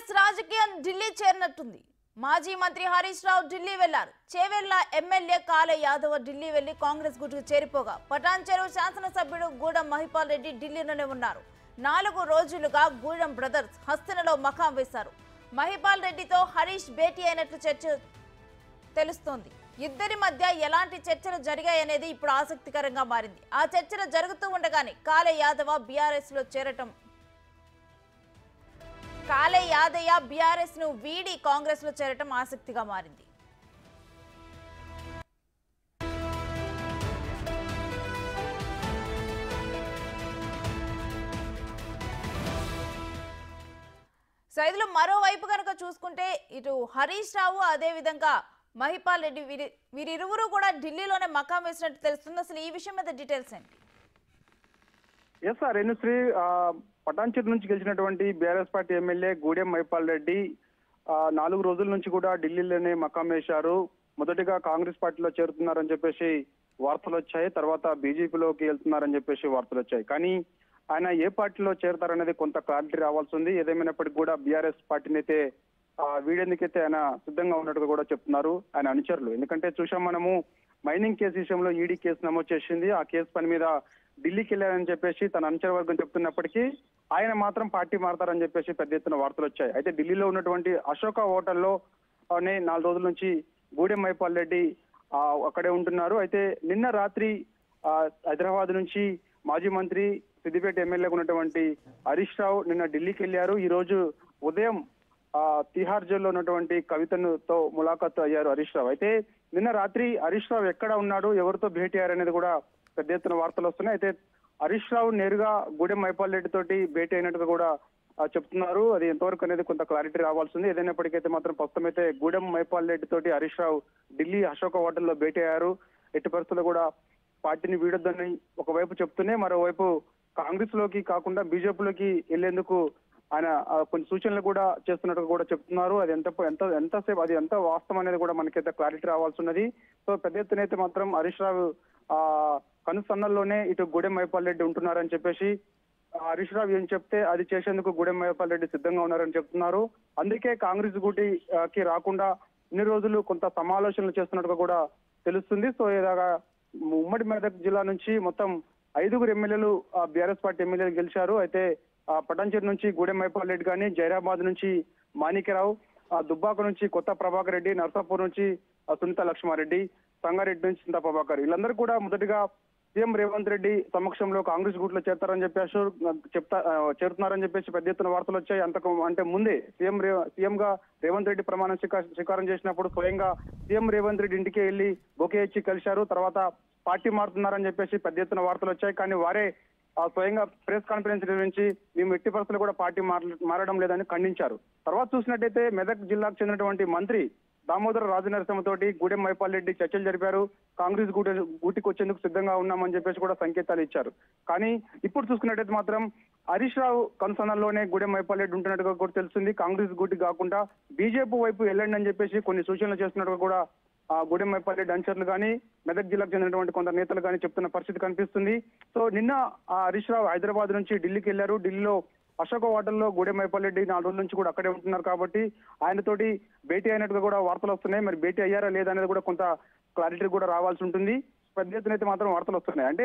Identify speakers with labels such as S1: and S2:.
S1: BRS రాజకీయం ఢిల్లీ చేరినట్టుంది. మాజీ మంత్రి హరీష్ రావు ఢిల్లీ వెళ్లారు. చేవెళ్ల ఎమ్మెల్యే కాలే యాదవ్ ఢిల్లీ వెళ్లి కాంగ్రెస్ గుట్టుకు చేరిపోగా పటాన్ చెరువు శాసనసభ్యుడు గూడెం మహిపాల్ రెడ్డి ఢిల్లీలోనే ఉన్నారు. 4 రోజులుగా గూడెం బ్రదర్స్ హస్తినలో మకాం వేశారు. మహిపాల్ రెడ్డితో హరీష్ భేటీ అయినట్లు చర్చ తెలుస్తోంది. ఇద్దరి మధ్య ఎలాంటి చర్చలు జరిగాయనేది ఇప్పుడు ఆసక్తికరంగా మారింది. ఆ చర్చలు జరుగుతూ ఉండగానే కాలే యాదవ్ బీఆర్ఎస్ లో చేరటం కాలే యాదయ్య బీఆర్ఎస్ ను వీడి కాంగ్రెస్ లో చేరటం ఆసక్తిగా మారింది. సైదులు మరోవైపు కనుక చూసుకుంటే ఇటు హరీష్ రావు అదే విధంగా మహిపాల్ రెడ్డి వీరిరువురు కూడా ఢిల్లీలోనే మకాం వేసినట్టు తెలుస్తుంది. అసలు ఈ విషయం మీద డీటెయిల్స్ ఏంటి?
S2: ఎస్ సార్, రేణుశ్రీ పటాన్చెరు నుంచి గెలిచినటువంటి BRS party MLA Gudem Mahipal Reddy 4 రోజుల నుంచి కూడా ఢిల్లీలోనే మకాం వేశారు. మొదటిగా కాంగ్రెస్ పార్టీలో చేరుతున్నారని చెప్పేసి వార్తలు వచ్చాయి. తర్వాత బీజేపీలోకి వెళ్తున్నారని చెప్పేసి వార్తలు వచ్చాయి. కానీ ఆయన ఏ పార్టీలో చేరుతారనేది కొంత క్లారిటీ రావాల్సి ఉంది. ఏదేమైనప్పటికీ కూడా బీఆర్ఎస్ పార్టీని అయితే వీడేందుకైతే ఆయన సిద్ధంగా ఉన్నట్టుగా కూడా చెప్తున్నారు ఆయన అనుచరులు. ఎందుకంటే చూసాం మనము మైనింగ్ కేసు విషయంలో ఈడీ కేసు నమోదు చేసింది. ఆ కేసు పని మీద ఢిల్లీకి వెళ్ళారని చెప్పేసి తన అనుచర వర్గం చెప్తున్నప్పటికీ ఆయన మాత్రం పార్టీ మారతారని చెప్పేసి పెద్ద ఎత్తున వార్తలు వచ్చాయి. అయితే ఢిల్లీలో ఉన్నటువంటి అశోక హోటల్లో 4 రోజుల నుంచి గూడెం మహిపాల్ రెడ్డి అక్కడే ఉంటున్నారు. అయితే నిన్న రాత్రి హైదరాబాద్ నుంచి మాజీ మంత్రి సిద్దిపేట ఎమ్మెల్యేగా ఉన్నటువంటి హరీష్ రావు నిన్న ఢిల్లీకి వెళ్ళారు. ఈ రోజు ఉదయం తిహార్ జైల్లో ఉన్నటువంటి కవితతో ములాఖాతు అయ్యారు హరీష్ రావు. అయితే నిన్న రాత్రి హరీష్ రావు ఎక్కడ ఉన్నాడు, ఎవరితో భేటీ అయ్యారనేది కూడా పెద్ద ఎత్తున వార్తలు వస్తున్నాయి. అయితే హరీష్ రావు నేరుగా గూడెం మహిపాల్ రెడ్డి తోటి భేటీ అయినట్టుగా కూడా చెప్తున్నారు. అది ఎంతవరకు అనేది కొంత క్లారిటీ రావాల్సింది. ఏదైనప్పటికైతే మాత్రం ప్రస్తుతం అయితే గూడెం మహిపాల్ రెడ్డి తోటి హరీష్ రావు ఢిల్లీ అశోక హోటల్లో భేటీ అయ్యారు. ఎట్టి పరిస్థితుల్లో కూడా పార్టీని వీడొద్దని ఒకవైపు చెప్తూనే మరోవైపు కాంగ్రెస్ లోకి కాకుండా బీజేపీలోకి వెళ్లేందుకు ఆయన కొన్ని సూచనలు కూడా చేస్తున్నట్టుగా కూడా చెప్తున్నారు. అది ఎంతసేపు అది ఎంత వాస్తవం అనేది కూడా మనకైతే క్లారిటీ రావాల్సి ఉన్నది. సో పెద్ద ఎత్తున అయితే మాత్రం హరీష్ రావు కనుసన్నల్లోనే ఇటు గూడెం మహిపాల్ రెడ్డి ఉంటున్నారని చెప్పేసి హరీష్ రావు ఏం చెప్తే అది చేసేందుకు గూడెం మహిపాల్ రెడ్డి సిద్ధంగా ఉన్నారని చెప్తున్నారు. అందుకే కాంగ్రెస్ గూటికి రాకుండా ఇన్ని రోజులు కొంత సమాలోచనలు చేస్తున్నట్టుగా కూడా తెలుస్తుంది. సో ఇలాగా ఉమ్మడి మెదక్ జిల్లా నుంచి మొత్తం 5 ఎమ్మెల్యేలు బీఆర్ఎస్ పార్టీ ఎమ్మెల్యేలు గెలిచారు. అయితే పటాన్చెరు నుంచి గూడెం మహిపాల్ రెడ్డి కానీ, జైరాబాద్ నుంచి మాణిక్యరావు, దుబ్బాక నుంచి కొత్త ప్రభాకర్ రెడ్డి, నర్సాపూర్ నుంచి సునీత లక్ష్మారెడ్డి, సంగారెడ్డి నుంచి చింతా ప్రభాకర్ వీళ్ళందరూ కూడా మొదటిగా సీఎం రేవంత్ రెడ్డి సమక్షంలో కాంగ్రెస్ గూట్లో చేరుతున్నారని చెప్పేసి పెద్ద ఎత్తున వార్తలు వచ్చాయి. అంటే ముందే సీఎం గా రేవంత్ రెడ్డి ప్రమాణం స్వీకారం చేసినప్పుడు స్వయంగా సీఎం రేవంత్ రెడ్డి ఇంటికి వెళ్లి బొకే ఇచ్చి కలిశారు. తర్వాత పార్టీ మారుతున్నారని చెప్పేసి పెద్ద ఎత్తున వార్తలు వచ్చాయి. కానీ వారే స్వయంగా ప్రెస్ కాన్ఫరెన్స్ నిర్వహించి మేము ఎట్టి పరిస్థితులు కూడా పార్టీ మారడం లేదని ఖండించారు. తర్వాత చూసినట్టయితే మెదక్ జిల్లాకు చెందినటువంటి మంత్రి దామోదర రాజనరసింహతోటి గూడెం మహిపాల్ రెడ్డి చర్చలు జరిపారు. కాంగ్రెస్ గూటికి వచ్చేందుకు సిద్ధంగా ఉన్నామని చెప్పేసి కూడా సంకేతాలు ఇచ్చారు. కానీ ఇప్పుడు చూసుకున్నట్టయితే మాత్రం హరీష్ రావు కనుసన్నల్లోనే గూడెం మహిపాల్ రెడ్డి ఉంటున్నట్టుగా కూడా తెలుస్తుంది. కాంగ్రెస్ గూటికి కాకుండా బీజేపీ వైపు వెళ్ళండి అని చెప్పేసి కొన్ని సూచనలు చేస్తున్నట్టుగా కూడా గూడెం మహిపాల్ రెడ్డి అనుచరులు కానీ, మెదక్ జిల్లాకు చెందినటువంటి కొంత నేతలు కానీ చెప్తున్న పరిస్థితి కనిపిస్తుంది. సో నిన్న హరీష్ రావు హైదరాబాద్ నుంచి ఢిల్లీకి వెళ్లారు. ఢిల్లీలో అశోక హోటల్లో గూడెం మహిపాల్ రెడ్డి 4 రోజుల నుంచి కూడా అక్కడే ఉంటున్నారు కాబట్టి ఆయనతోటి భేటీ అయినట్టుగా కూడా వార్తలు వస్తున్నాయి. మరి భేటీ అయ్యారా లేదా అనేది కూడా కొంత క్లారిటీ కూడా రావాల్సి ఉంటుంది. పెద్ద ఎత్తున అయితే మాత్రం వార్తలు వస్తున్నాయి. అంటే